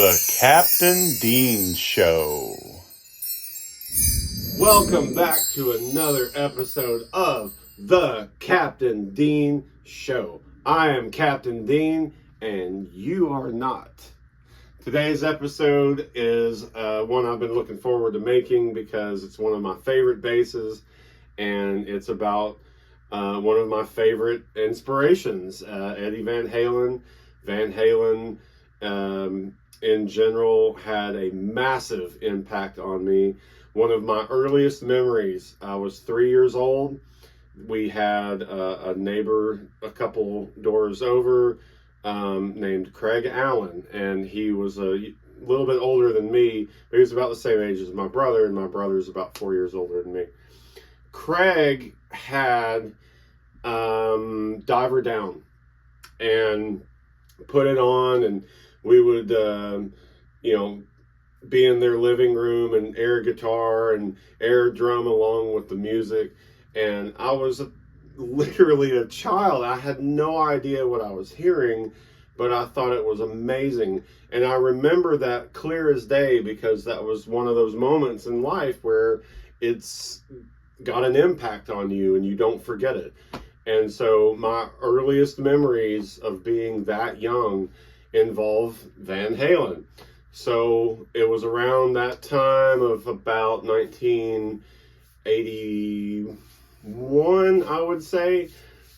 The Captain Dean Show. Welcome back to another episode of The Captain Dean Show. I am Captain Dean, and you are not. Today's episode is one I've been looking forward to making because it's one of my favorite basses, and it's about one of my favorite inspirations, Eddie Van Halen. Van Halen, in general, had a massive impact on me. One of my earliest memories, I was 3 years old. We had a neighbor a couple doors over named Craig Allen, and he was a little bit older than me, but he was about the same age as my brother, and my brother's about 4 years older than me. Craig had Diver Down and put it on, and we would be in their living room and air guitar and air drum along with the music. And I was literally a child. I had no idea what I was hearing, but I thought it was amazing. And I remember that clear as day because that was one of those moments in life where it's got an impact on you and you don't forget it. And so my earliest memories of being that young involve Van Halen. So it was around that time of about 1981, I would say.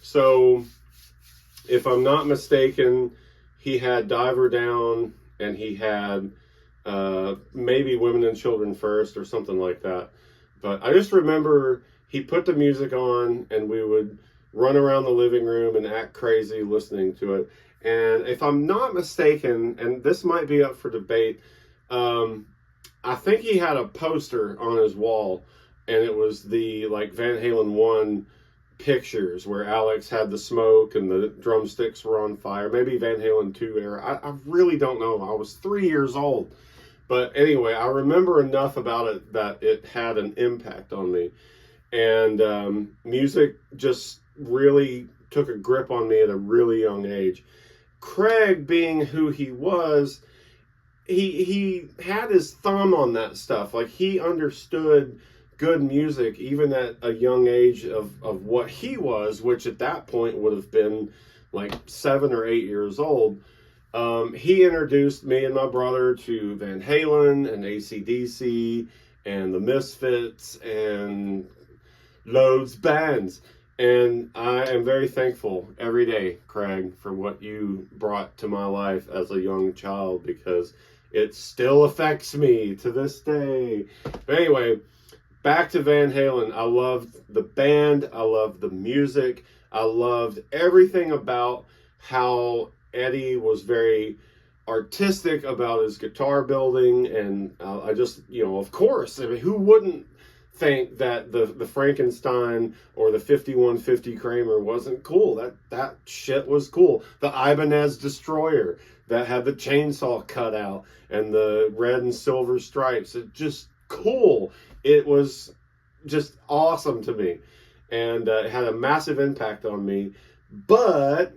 So if I'm not mistaken, he had Diver Down and he had maybe Women and Children First or something like that. But I just remember he put the music on and we would run around the living room and act crazy listening to it. And if I'm not mistaken, and this might be up for debate, I think he had a poster on his wall, and it was the Van Halen 1 pictures where Alex had the smoke and the drumsticks were on fire. Maybe Van Halen 2 era. I really don't know. I was 3 years old. But anyway, I remember enough about it that it had an impact on me. And music just really took a grip on me at a really young age. Craig, being who he was, he had his thumb on that stuff. Like, he understood good music even at a young age of what he was, which at that point would have been like 7 or 8 years old. He introduced me and my brother to Van Halen and AC/DC and the Misfits and loads bands. And I am very thankful every day, Craig, for what you brought to my life as a young child, because it still affects me to this day. But anyway, back to Van Halen. I loved the band. I loved the music. I loved everything about how Eddie was very artistic about his guitar building. And I just, of course, I mean, who wouldn't think that the Frankenstein or the 5150 Kramer wasn't cool? That shit was cool. The Ibanez Destroyer that had the chainsaw cut out and the red and silver stripes, it just cool. It was just awesome to me, and it had a massive impact on me. But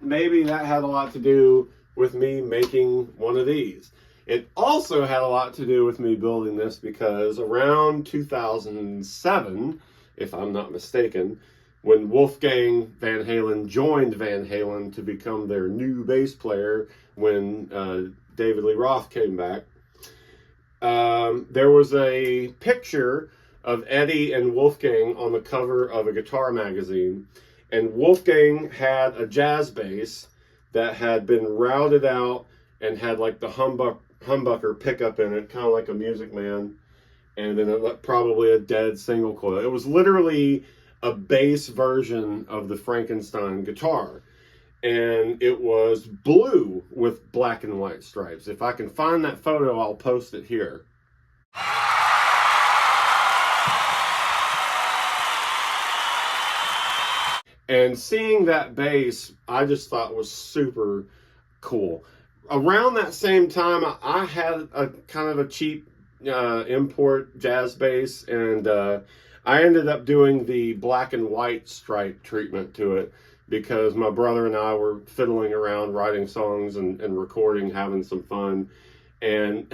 maybe that had a lot to do with me making one of these. It also had a lot to do with me building this because around 2007, if I'm not mistaken, when Wolfgang Van Halen joined Van Halen to become their new bass player when David Lee Roth came back, there was a picture of Eddie and Wolfgang on the cover of a guitar magazine. And Wolfgang had a jazz bass that had been routed out and had like the humbucker pickup in it, kind of like a Music Man, and then probably a dead single coil. It was literally a bass version of the Frankenstein guitar, and it was blue with black and white stripes. If I can find that photo, I'll post it here. And seeing that bass, I just thought was super cool. Around that same time, I had a kind of a cheap import jazz bass, and I ended up doing the black and white stripe treatment to it because my brother and I were fiddling around, writing songs and recording, having some fun. And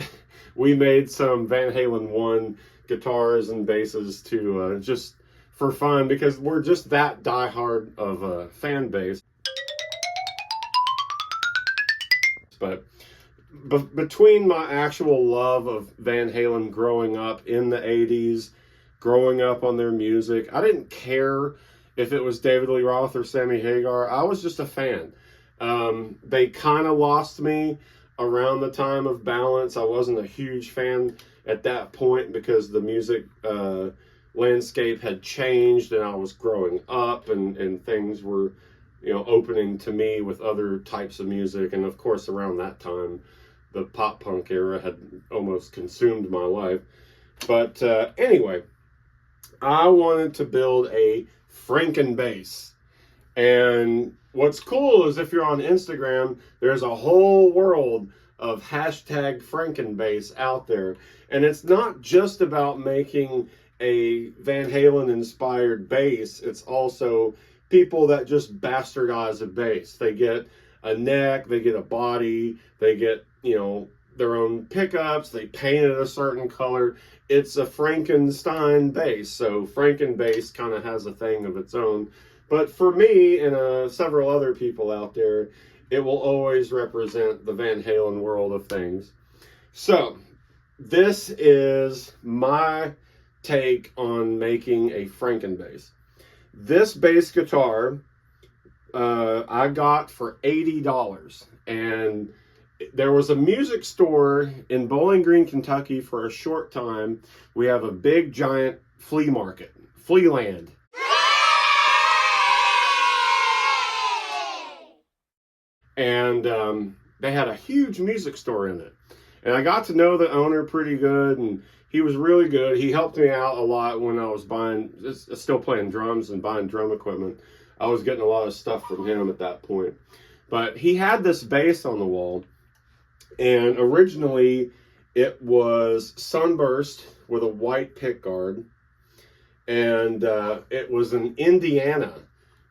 we made some Van Halen 1 guitars and basses to just for fun, because we're just that diehard of a fan base. But between my actual love of Van Halen growing up in the 80s, growing up on their music, I didn't care if it was David Lee Roth or Sammy Hagar. I was just a fan. They kind of lost me around the time of Balance. I wasn't a huge fan at that point because the music landscape had changed and I was growing up, and things were, opening to me with other types of music. And of course, around that time, the pop punk era had almost consumed my life. But anyway, I wanted to build a FrankenBass. And what's cool is if you're on Instagram, there's a whole world of hashtag FrankenBass out there. And it's not just about making a Van Halen inspired bass. It's also people that just bastardize a bass. They get a neck, they get a body, they get, their own pickups, they paint it a certain color. It's a Frankenstein bass. So FrankenBass kind of has a thing of its own. But for me and several other people out there, it will always represent the Van Halen world of things. So this is my take on making a FrankenBass. This bass guitar I got for $80, and there was a music store in Bowling Green, Kentucky for a short time. We have a big giant flea market, Flealand. And they had a huge music store in it. And I got to know the owner pretty good, and he was really good. He helped me out a lot when I was still playing drums and buying drum equipment. I was getting a lot of stuff from him at that point. But he had this bass on the wall, and originally it was sunburst with a white pickguard, and it was an Indiana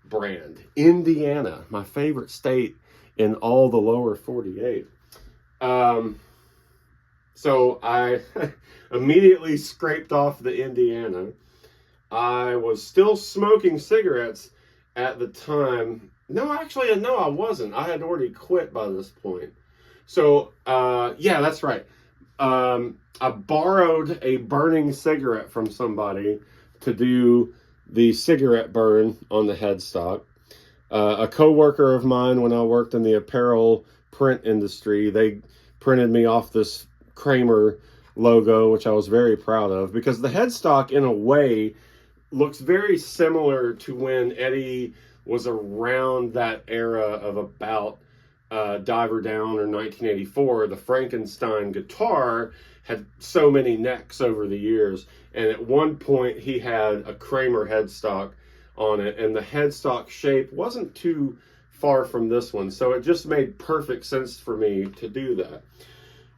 brand. Indiana, my favorite state in all the lower 48. So I immediately scraped off the Indiana. I was still smoking cigarettes at the time. No, actually, no, I wasn't. I had already quit by this point. So, yeah, that's right. I borrowed a burning cigarette from somebody to do the cigarette burn on the headstock. A coworker of mine, when I worked in the apparel print industry, they printed me off this Kramer logo, which I was very proud of, because the headstock in a way looks very similar to when Eddie was around that era of about Diver Down or 1984. The Frankenstein guitar had so many necks over the years, and at one point he had a Kramer headstock on it, and the headstock shape wasn't too far from this one, so it just made perfect sense for me to do that.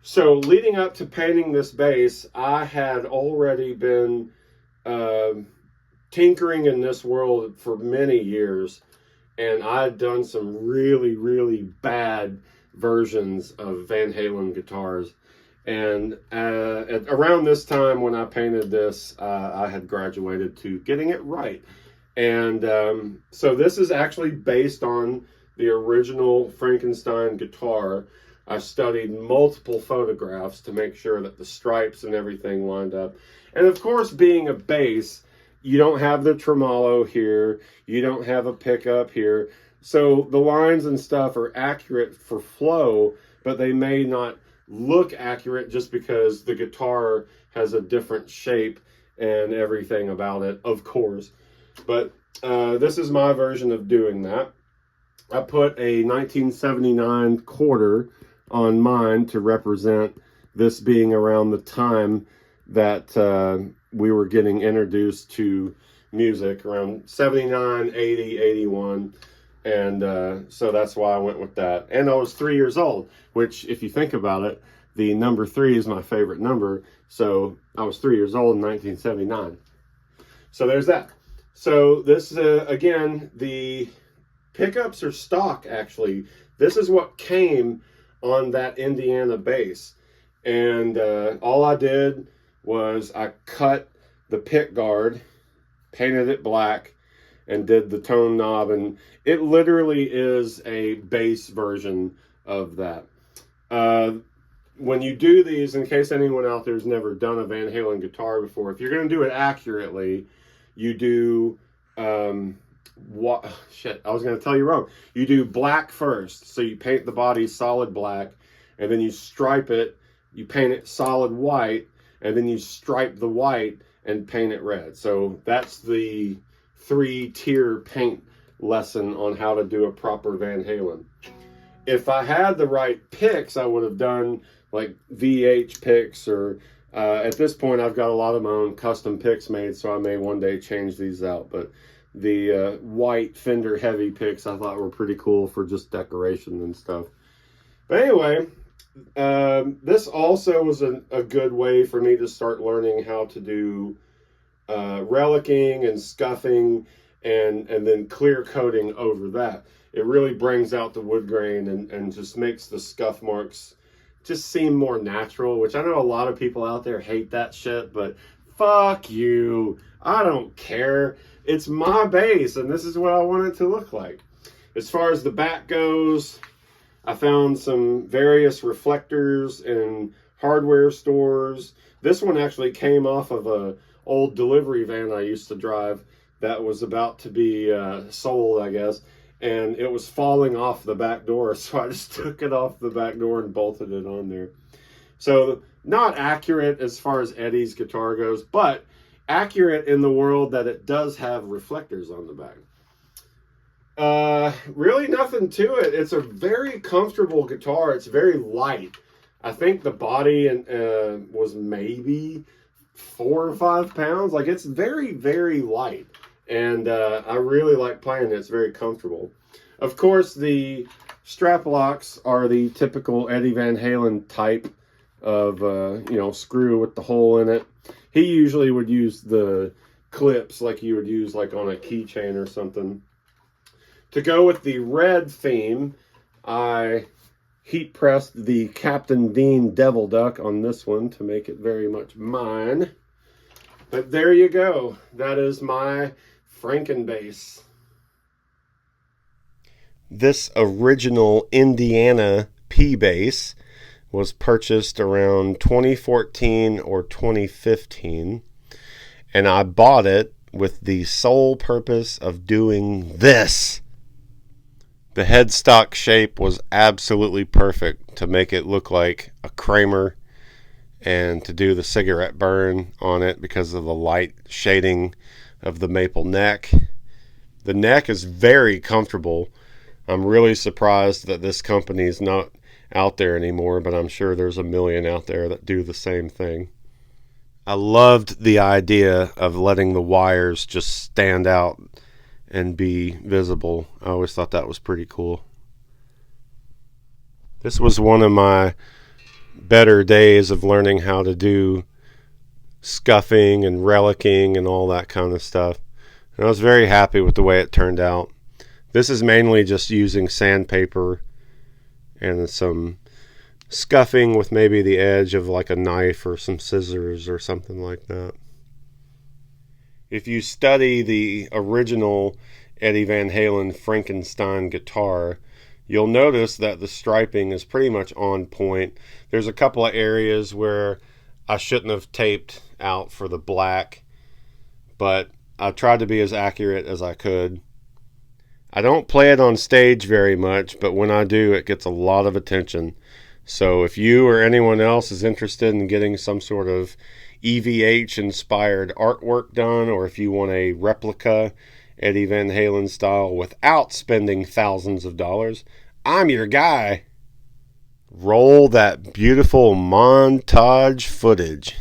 So leading up to painting this bass, I had already been tinkering in this world for many years, and I had done some really, really bad versions of Van Halen guitars. And around this time when I painted this, I had graduated to getting it right. And so this is actually based on the original Frankenstein guitar. I studied multiple photographs to make sure that the stripes and everything lined up. And of course, being a bass, you don't have the tremolo here. You don't have a pickup here. So the lines and stuff are accurate for flow, but they may not look accurate just because the guitar has a different shape and everything about it, of course. But this is my version of doing that. I put a 1979 quarter on mine to represent this being around the time that we were getting introduced to music, around 79, 80, 81. And so that's why I went with that. And I was 3 years old, which, if you think about it, the number 3 is my favorite number. So I was 3 years old in 1979. So there's that. So this is, again, the pickups are stock, actually. This is what came on that Indiana bass. And all I did was I cut the pick guard, painted it black, and did the tone knob. And it literally is a bass version of that. When you do these, in case anyone out there's never done a Van Halen guitar before, if you're going to do it accurately, you do what shit, I was going to tell you wrong. You do black first. So you paint the body solid black, and then you stripe it, you paint it solid white, and then you stripe the white and paint it red. So that's the 3-tier paint lesson on how to do a proper Van Halen. If I had the right picks, I would have done like VH picks, or at this point I've got a lot of my own custom picks made, so I may one day change these out. But the white Fender heavy picks I thought were pretty cool for just decoration and stuff. But anyway, this also was a good way for me to start learning how to do relicking and scuffing, and then clear coating over that. It really brings out the wood grain and just makes the scuff marks just seem more natural, which I know a lot of people out there hate that shit, but fuck you. I don't care. It's my bass, and this is what I want it to look like. As far as the back goes, I found some various reflectors in hardware stores. This one actually came off of a old delivery van I used to drive that was about to be sold, I guess. And it was falling off the back door, so I just took it off the back door and bolted it on there. So not accurate as far as Eddie's guitar goes, but accurate in the world that it does have reflectors on the back. Really nothing to it. It's a very comfortable guitar. It's very light. I think the body was maybe 4 or 5 pounds. Like, it's very, very light. And I really like playing it. It's very comfortable. Of course, the strap locks are the typical Eddie Van Halen type of, screw with the hole in it. He usually would use the clips like you would use like on a keychain or something. To go with the red theme, I heat pressed the Captain Dean Devil Duck on this one to make it very much mine. But there you go. That is my FrankenBass. This original Indiana P bass was purchased around 2014 or 2015, and I bought it with the sole purpose of doing this. The headstock shape was absolutely perfect to make it look like a Kramer, and to do the cigarette burn on it because of the light shading of the maple neck. The neck is very comfortable. I'm really surprised that this company is not out there anymore, but I'm sure there's a million out there that do the same thing. I loved the idea of letting the wires just stand out and be visible. I always thought that was pretty cool. This was one of my better days of learning how to do scuffing and relicking and all that kind of stuff. And I was very happy with the way it turned out. This is mainly just using sandpaper and some scuffing with maybe the edge of like a knife or some scissors or something like that. If you study the original Eddie Van Halen Frankenstein guitar, you'll notice that the striping is pretty much on point. There's a couple of areas where I shouldn't have taped out for the black, but I tried to be as accurate as I could. I don't play it on stage very much, but when I do, it gets a lot of attention. So if you or anyone else is interested in getting some sort of EVH-inspired artwork done, or if you want a replica Eddie Van Halen style without spending thousands of dollars, I'm your guy. Roll that beautiful montage footage.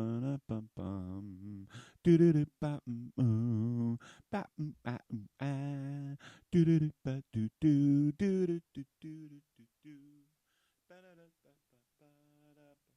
ba-da-bum-bum. Do-do-do-ba-mm-oo. Ba-mm-ah-mm-ah. Do-do-do-ba-do-do. Do-do-do-do-do-do-do. Ba-da-da-ba-ba-ba-da-ba.